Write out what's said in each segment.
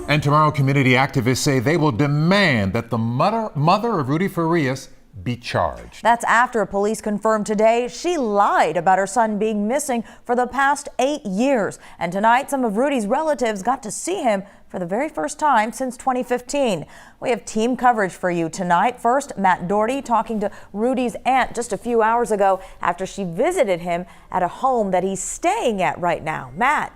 And tomorrow, community activists say they will demand that the mother of Rudy Farias be charged. That's after police confirmed today she lied about her son being missing for the past 8 years. And tonight, some of Rudy's relatives got to see him for the very first time since 2015. We have team coverage for you tonight. First, Matt Doherty talking to Rudy's aunt just a few hours ago after she visited him at a home that he's staying at right now. Matt.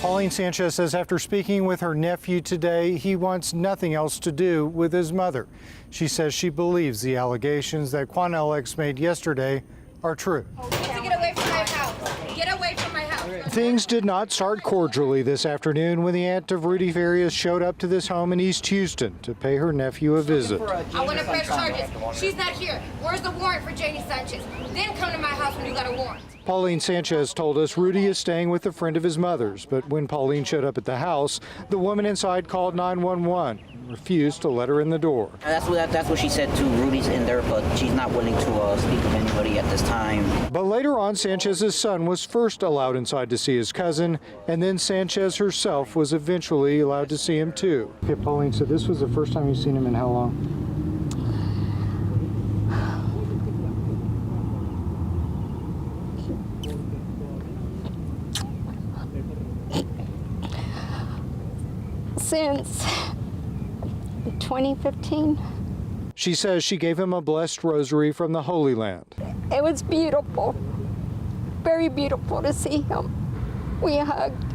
Pauline Sanchez says after speaking with her nephew today, he wants nothing else to do with his mother. She says she believes the allegations that Quanell X made yesterday are true. Get away from my house. Get away from my house. Things did not start cordially this afternoon when the aunt of Rudy Farias showed up to this home in East Houston to pay her nephew a visit. I want to press charges. She's not here. Where's the warrant for Janie Sanchez? Then come to my house when you got a warrant. Pauline Sanchez told us Rudy is staying with a friend of his mother's, but when Pauline showed up at the house, the woman inside called 911 and refused to let her in the door. That's what she said too. Rudy's in there, but she's not willing to speak with anybody at this time. But later on, Sanchez's son was first allowed inside to see his cousin, and then Sanchez herself was eventually allowed to see him too. Okay, Pauline, so this was the first time you've seen him in how long? Since 2015. She says she gave him a blessed rosary from the Holy Land. It was beautiful, very beautiful to see him. We hugged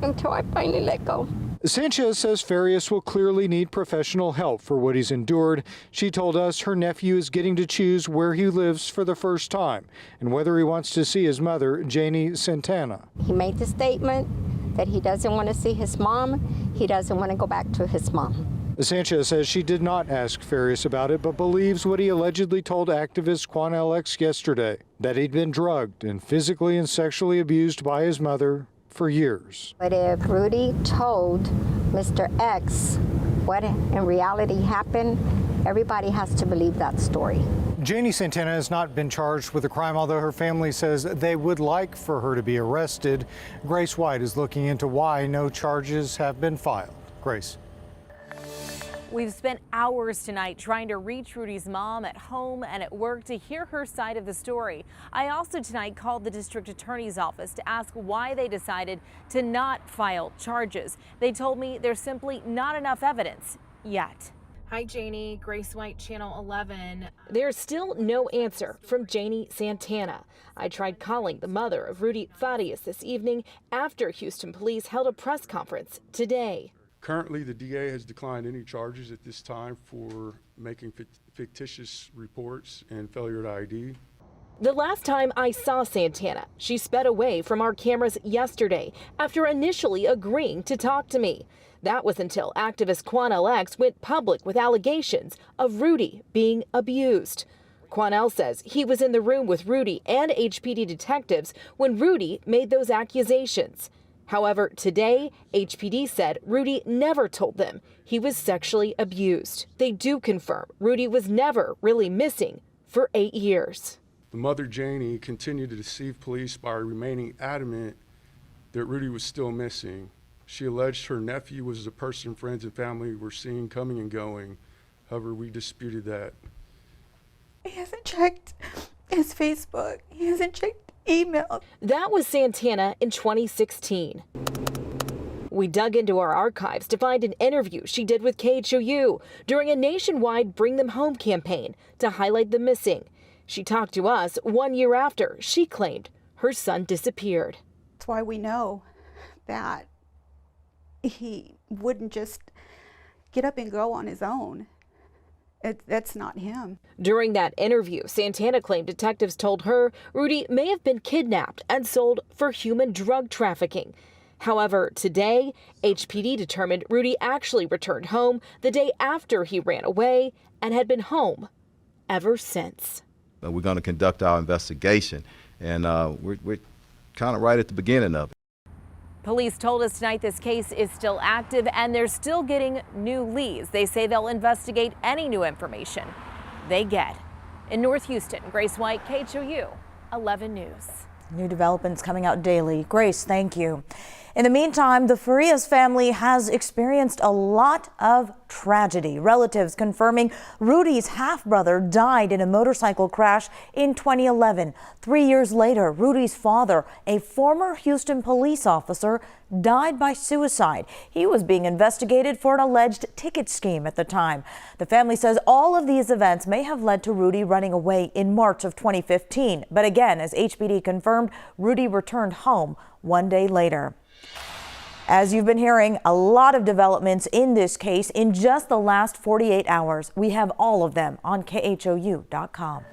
until I finally let go. Sanchez says Farias will clearly need professional help for what he's endured. She told us her nephew is getting to choose where he lives for the first time and whether he wants to see his mother, Janie Santana. He made the statement that he doesn't want to see his mom. He doesn't want to go back to his mom. Sanchez says she did not ask Farias about it, but believes what he allegedly told activist Quanell X yesterday, that he'd been drugged and physically and sexually abused by his mother for years. But if Rudy told Mr. X what in reality happened, everybody has to believe that story. Janie Santana has not been charged with a crime, although her family says they would like for her to be arrested. Grace White is looking into why no charges have been filed. Grace. We've spent hours tonight trying to reach Rudy's mom at home and at work to hear her side of the story. I also tonight called the district attorney's office to ask why they decided to not file charges. They told me there's simply not enough evidence yet. Hi, Janie. Grace White, Channel 11. There's still no answer from Janie Santana. I tried calling the mother of Rudy Farias this evening after Houston police held a press conference today. Currently, the DA has declined any charges at this time for making fictitious reports and failure to ID. The last time I saw Santana, she sped away from our cameras yesterday after initially agreeing to talk to me. That was until activist Quanell X went public with allegations of Rudy being abused. Quanell says he was in the room with Rudy and HPD detectives when Rudy made those accusations. However, today, HPD said Rudy never told them he was sexually abused. They do confirm Rudy was never really missing for 8 years. The mother, Janie, continued to deceive police by remaining adamant that Rudy was still missing. She alleged her nephew was the person friends and family were seeing coming and going. However, we disputed that. He hasn't checked his Facebook. He hasn't checked email. That was Santana in 2016. We dug into our archives to find an interview she did with KHOU during a nationwide Bring Them Home campaign to highlight the missing. She talked to us 1 year after she claimed her son disappeared. That's why we know that he wouldn't just get up and go on his own. That's not him. During that interview, Santana claimed detectives told her Rudy may have been kidnapped and sold for human drug trafficking. However, today, HPD determined Rudy actually returned home the day after he ran away and had been home ever since. We're going to conduct our investigation, and we're kind of right at the beginning of it. Police told us tonight this case is still active and they're still getting new leads. They say they'll investigate any new information they get. In North Houston, Grace White, KHOU 11 News. New developments coming out daily. Grace, thank you. In the meantime, the Farias family has experienced a lot of tragedy. Relatives confirming Rudy's half-brother died in a motorcycle crash in 2011. 3 years later, Rudy's father, a former Houston police officer, died by suicide. He was being investigated for an alleged ticket scheme at the time. The family says all of these events may have led to Rudy running away in March of 2015. But again, as HPD confirmed, Rudy returned home 1 day later. As you've been hearing, a lot of developments in this case in just the last 48 hours. We have all of them on KHOU.com.